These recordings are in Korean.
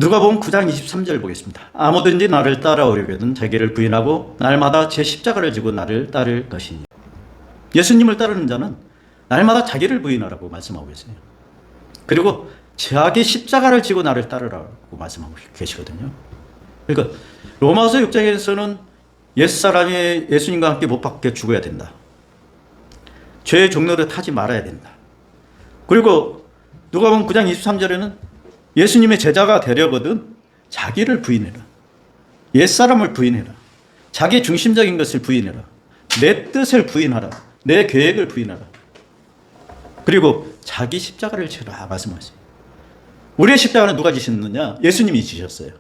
누가복음 9장 23절 보겠습니다. 아무든지 나를 따라오려거든 자기를 부인하고 날마다 제 십자가를 지고 나를 따를 것이니. 예수님을 따르는 자는 날마다 자기를 부인하라고 말씀하고 계세요. 그리고 자기 십자가를 지고 나를 따르라고 말씀하고 계시거든요. 그러니까 로마서 6장에서는 옛사람이 예수님과 함께 못 박혀 죽어야 된다. 죄의 종로를 타지 말아야 된다. 그리고 누가복음 9장 23절에는 예수님의 제자가 되려거든 자기를 부인해라. 옛사람을 부인해라. 자기 중심적인 것을 부인해라. 내 뜻을 부인하라. 내 계획을 부인하라. 그리고 자기 십자가를 지라 말씀하세요. 우리의 십자가는 누가 지셨느냐? 예수님이 지셨어요.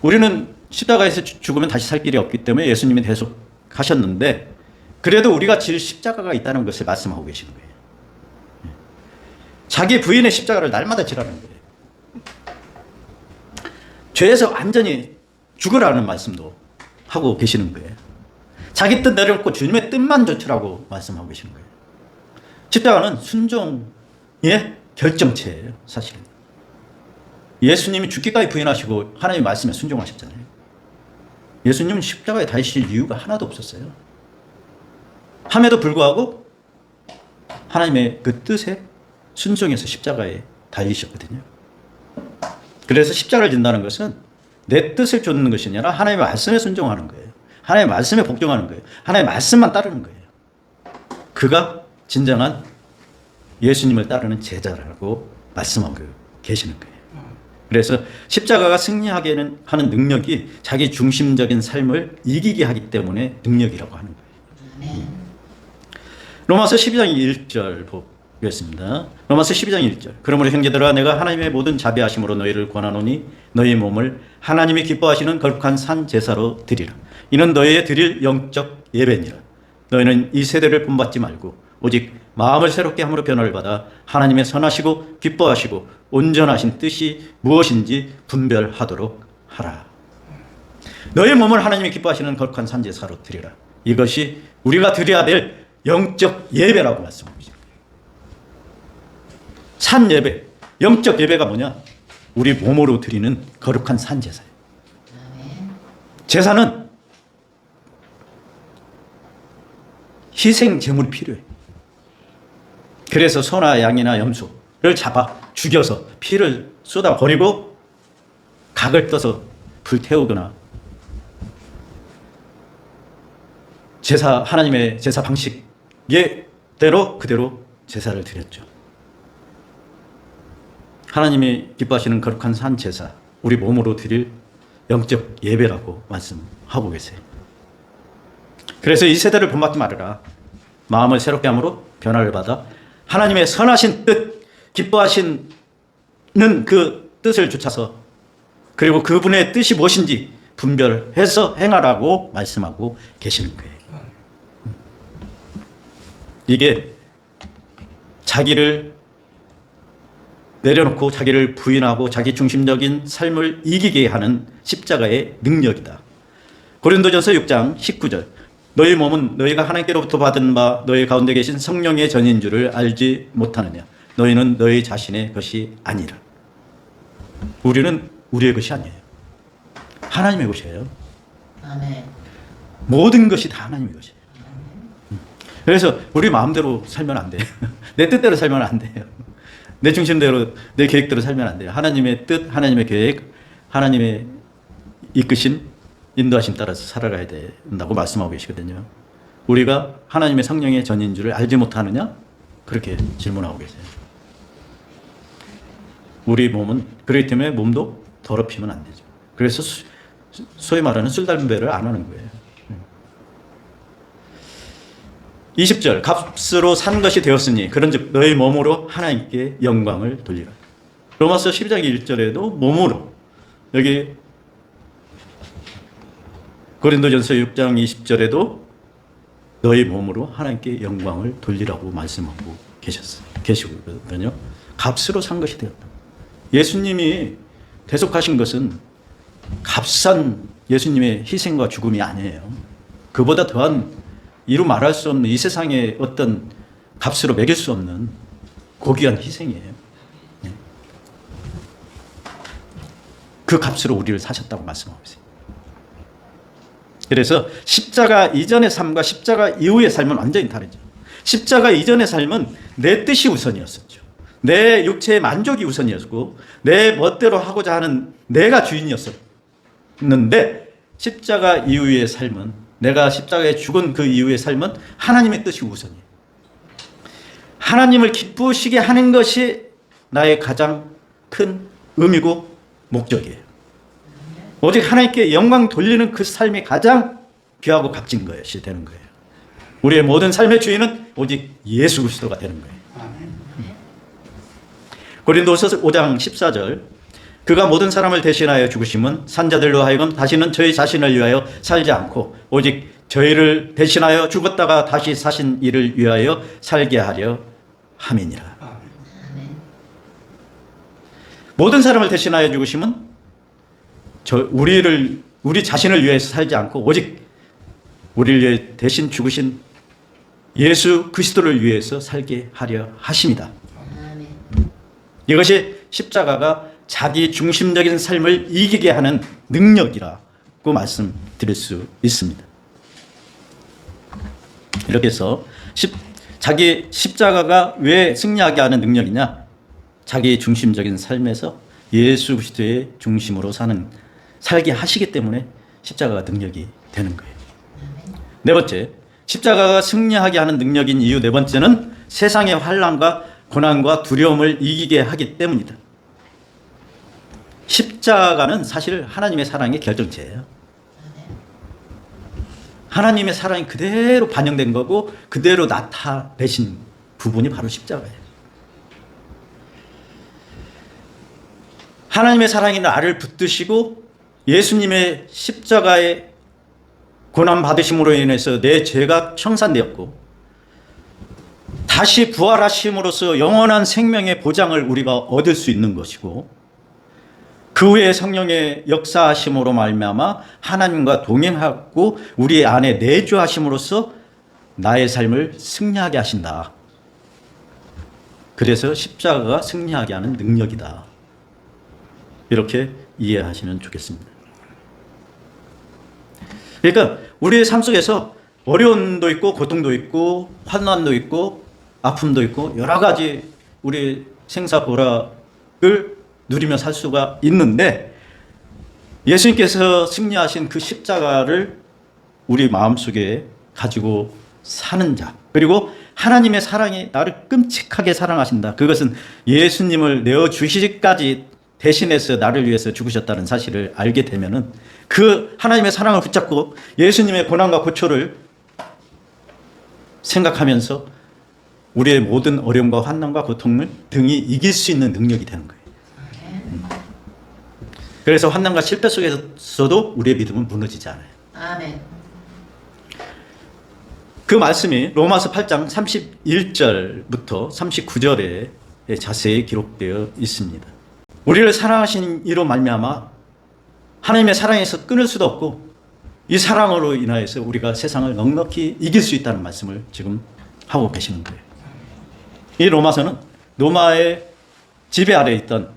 우리는 십자가에서 죽으면 다시 살 길이 없기 때문에 예수님이 대속하셨는데 그래도 우리가 질 십자가가 있다는 것을 말씀하고 계시는 거예요. 자기 부인의 십자가를 날마다 지라는 거예요. 죄에서 완전히 죽으라는 말씀도 하고 계시는 거예요. 자기 뜻 내려놓고 주님의 뜻만 좇으라고 말씀하고 계시는 거예요. 십자가는 순종의 결정체예요, 사실은. 예수님이 죽기까지 부인하시고 하나님의 말씀에 순종하셨잖아요. 예수님은 십자가에 달리실 이유가 하나도 없었어요. 함에도 불구하고 하나님의 그 뜻에 순종해서 십자가에 달리셨거든요. 그래서 십자가를 진다는 것은 내 뜻을 좇는 것이 아니라 하나님의 말씀에 순종하는 거예요. 하나님의 말씀에 복종하는 거예요. 하나님의 말씀만 따르는 거예요. 그가 진정한 예수님을 따르는 제자라고 말씀하고 계시는 거예요. 그래서 십자가가 승리하게 하는 능력이 자기 중심적인 삶을 이기게 하기 때문에 능력이라고 하는 거예요. 로마서 12장 1절 보겠습니다. 로마서 12장 1절. 그러므로 형제들아 내가 하나님의 모든 자비하심으로 너희를 권하노니 너희 몸을 하나님이 기뻐하시는 거룩한 산 제사로 드리라. 이는 너희의 드릴 영적 예배니라. 너희는 이 세대를 본받지 말고 오직 마음을 새롭게 함으로 변화를 받아 하나님의 선하시고 기뻐하시고 온전하신 뜻이 무엇인지 분별하도록 하라. 너희 몸을 하나님이 기뻐하시는 거룩한 산 제사로 드리라. 이것이 우리가 드려야 될 영적 예배라고 말씀하고 있습니다. 산 예배, 영적 예배가 뭐냐? 우리 몸으로 드리는 거룩한 산 제사예요. 제사는 희생 제물이 필요해. 그래서 소나 양이나 염소를 잡아 죽여서 피를 쏟아 버리고 각을 떠서 불태우거나 제사 하나님의 제사 방식대로 그대로 제사를 드렸죠. 하나님이 기뻐하시는 거룩한 산 제사, 우리 몸으로 드릴 영적 예배라고 말씀하고 계세요. 그래서 이 세대를 본받지 말아라. 마음을 새롭게 함으로 변화를 받아 하나님의 선하신 뜻, 기뻐하시는 그 뜻을 좇아서 그리고 그분의 뜻이 무엇인지 분별해서 행하라고 말씀하고 계시는 거예요. 이게 자기를 내려놓고 자기를 부인하고 자기 중심적인 삶을 이기게 하는 십자가의 능력이다. 고린도전서 6장 19절. 너희 몸은 너희가 하나님께로부터 받은 바 너희 가운데 계신 성령의 전인 줄을 알지 못하느냐. 너희는 너희 자신의 것이 아니라. 우리는 우리의 것이 아니에요. 하나님의 것이에요. 아멘. 모든 것이 다 하나님의 것이에요. 그래서 우리 마음대로 살면 안 돼요. 내 뜻대로 살면 안 돼요. 내 중심대로, 내 계획대로 살면 안 돼요. 하나님의 뜻, 하나님의 계획, 하나님의 이끄심, 인도하심 따라서 살아가야 된다고 말씀하고 계시거든요. 우리가 하나님의 성령의 전인 줄을 알지 못하느냐? 그렇게 질문하고 계세요. 우리 몸은 그렇기 때문에 몸도 더럽히면 안 되죠. 그래서 소위 말하는 술 담배를 안 하는 거예요. 20절. 값으로 산 것이 되었으니 그런즉 너희 몸으로 하나님께 영광을 돌리라. 로마서 12장 1절에도 몸으로, 여기 고린도전서 6장 20절에도 너희 몸으로 하나님께 영광을 돌리라고 말씀하고 계시거든요. 값으로 산 것이 되었다. 예수님이 대속하신 것은 값싼 예수님의 희생과 죽음이 아니에요. 그보다 더한 이루 말할 수 없는 이 세상의 어떤 값으로 매길 수 없는 고귀한 희생이에요. 그 값으로 우리를 사셨다고 말씀하고 있어요. 그래서 십자가 이전의 삶과 십자가 이후의 삶은 완전히 다르죠. 십자가 이전의 삶은 내 뜻이 우선이었었죠. 내 육체의 만족이 우선이었고 내 멋대로 하고자 하는 내가 주인이었었는데, 십자가 이후의 삶은, 내가 십자가에 죽은 그 이후의 삶은 하나님의 뜻이 우선이에요. 하나님을 기쁘시게 하는 것이 나의 가장 큰 의미고 목적이에요. 오직 하나님께 영광 돌리는 그 삶이 가장 귀하고 값진 것이 되는 거예요. 우리의 모든 삶의 주인은 오직 예수 그리스도가 되는 거예요. 고린도서 5장 14절, 그가 모든 사람을 대신하여 죽으심은 산자들로 하여금 다시는 저희 자신을 위하여 살지 않고 오직 저희를 대신하여 죽었다가 다시 사신 이를 위하여 살게 하려 함이니라. 모든 사람을 대신하여 죽으심은 우리 자신을 위해서 살지 않고 오직 우리를 위해 대신 죽으신 예수 그리스도를 위해서 살게 하려 하심이다. 이것이 십자가가 자기 중심적인 삶을 이기게 하는 능력이라고 말씀드릴 수 있습니다. 이렇게 해서 자기 십자가가 왜 승리하게 하는 능력이냐? 자기 중심적인 삶에서 예수 그리스도의 중심으로 살게 하시기 때문에 십자가가 능력이 되는 거예요. 네 번째, 십자가가 승리하게 하는 능력인 이유 네 번째는 세상의 환난과 고난과 두려움을 이기게 하기 때문이다. 십자가는 사실 하나님의 사랑의 결정체예요. 하나님의 사랑이 그대로 반영된 거고 그대로 나타내신 부분이 바로 십자가예요. 하나님의 사랑이 나를 붙드시고 예수님의 십자가의 고난 받으심으로 인해서 내 죄가 청산되었고 다시 부활하심으로써 영원한 생명의 보장을 우리가 얻을 수 있는 것이고, 그 후에 성령의 역사하심으로 말미암아 하나님과 동행하고 우리 안에 내주하심으로써 나의 삶을 승리하게 하신다. 그래서 십자가가 승리하게 하는 능력이다. 이렇게 이해하시면 좋겠습니다. 그러니까 우리의 삶 속에서 어려움도 있고 고통도 있고 환난도 있고 아픔도 있고 여러 가지 우리 생사고락을 누리며 살 수가 있는데, 예수님께서 승리하신 그 십자가를 우리 마음속에 가지고 사는 자, 그리고 하나님의 사랑이 나를 끔찍하게 사랑하신다. 그것은 예수님을 내어주시기까지 대신해서 나를 위해서 죽으셨다는 사실을 알게 되면은 그 하나님의 사랑을 붙잡고 예수님의 고난과 고초를 생각하면서 우리의 모든 어려움과 환난과 고통을 등이 이길 수 있는 능력이 되는 거예요. 그래서 환난과 실패 속에서도 우리의 믿음은 무너지지 않아요. 아멘. 그 말씀이 로마서 8장 31절부터 39절에 자세히 기록되어 있습니다. 우리를 사랑하신 이로 말미암아 하나님의 사랑에서 끊을 수도 없고 이 사랑으로 인하여서 우리가 세상을 넉넉히 이길 수 있다는 말씀을 지금 하고 계시는 거예요. 이 로마서는 로마의 지배 아래에 있던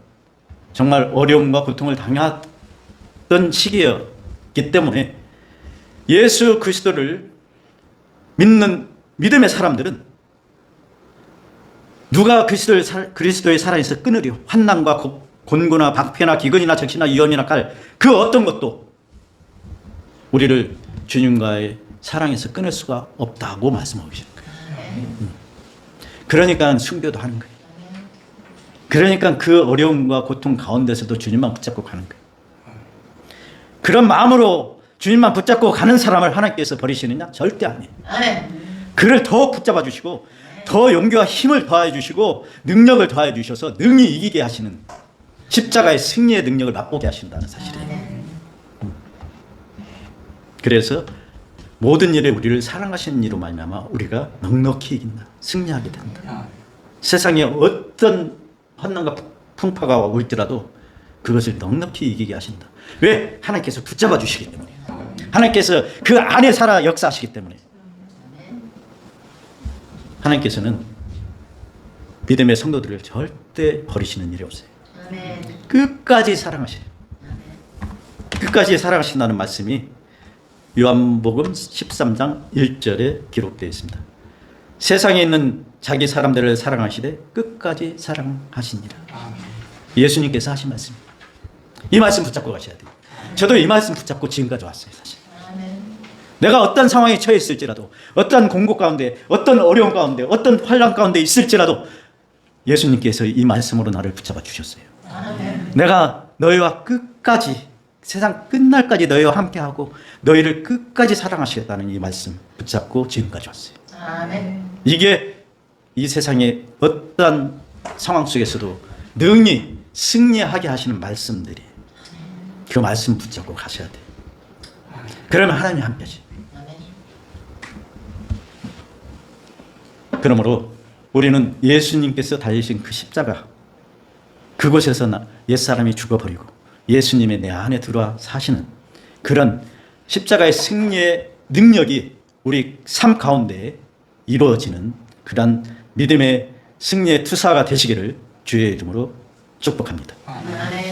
정말 어려움과 고통을 당했던 시기였기 때문에 예수 그리스도를 믿는 믿음의 사람들은 누가 그리스도의 사랑에서 끊으려 환난과 곤고나 박해나 기근이나 적시나 위험이나 칼 그 어떤 것도 우리를 주님과의 사랑에서 끊을 수가 없다고 말씀하고 계시는 거예요. 그러니까 순교도 하는 거예요. 그러니까 그 어려움과 고통 가운데서도 주님만 붙잡고 가는 거예요. 그런 마음으로 주님만 붙잡고 가는 사람을 하나님께서 버리시느냐? 절대 아니에요. 그를 더 붙잡아 주시고 더 용기와 힘을 더해 주시고 능력을 더해 주셔서 능히 이기게 하시는 십자가의 승리의 능력을 맛보게 하신다는 사실이에요. 그래서 모든 일에 우리를 사랑하시는 이로 말미암아 우리가 넉넉히 이긴다. 승리하게 된다. 세상에 어떤 환난과 풍파가 올지라도 그것을 넉넉히 이기게 하신다. 왜? 하나님께서 붙잡아 주시기 때문에. 하나님께서 그 안에 살아 역사하시기 때문에. 하나님께서는 믿음의 성도들을 절대 버리시는 일이 없어요. 끝까지 사랑하셔요. 끝까지 사랑하신다는 말씀이 요한복음 13장 1절에 기록되어 있습니다. 세상에 있는 자기 사람들을 사랑하시되 끝까지 사랑하시니라. 예수님께서 하신 말씀입니다. 이 말씀 붙잡고 가셔야 돼요. 저도 이 말씀 붙잡고 지금까지 왔어요. 사실 내가 어떤 상황에 처해 있을지라도, 어떤 공고 가운데, 어떤 어려움 가운데, 어떤 환난 가운데 있을지라도 예수님께서 이 말씀으로 나를 붙잡아 주셨어요. 내가 너희와 끝까지, 세상 끝날까지 너희와 함께하고 너희를 끝까지 사랑하시겠다는 이 말씀 붙잡고 지금까지 왔어요. 이게 이 세상의 어떠한 상황 속에서도 능히 승리하게 하시는 말씀들이, 그 말씀 붙잡고 가셔야 돼요. 그러면 하나님이 함께 하시죠. 그러므로 우리는 예수님께서 달리신 그 십자가, 그곳에서 옛사람이 죽어버리고 예수님의 내 안에 들어와 사시는 그런 십자가의 승리의 능력이 우리 삶 가운데 이루어지는 그런 믿음의 승리의 투사가 되시기를 주의 이름으로 축복합니다.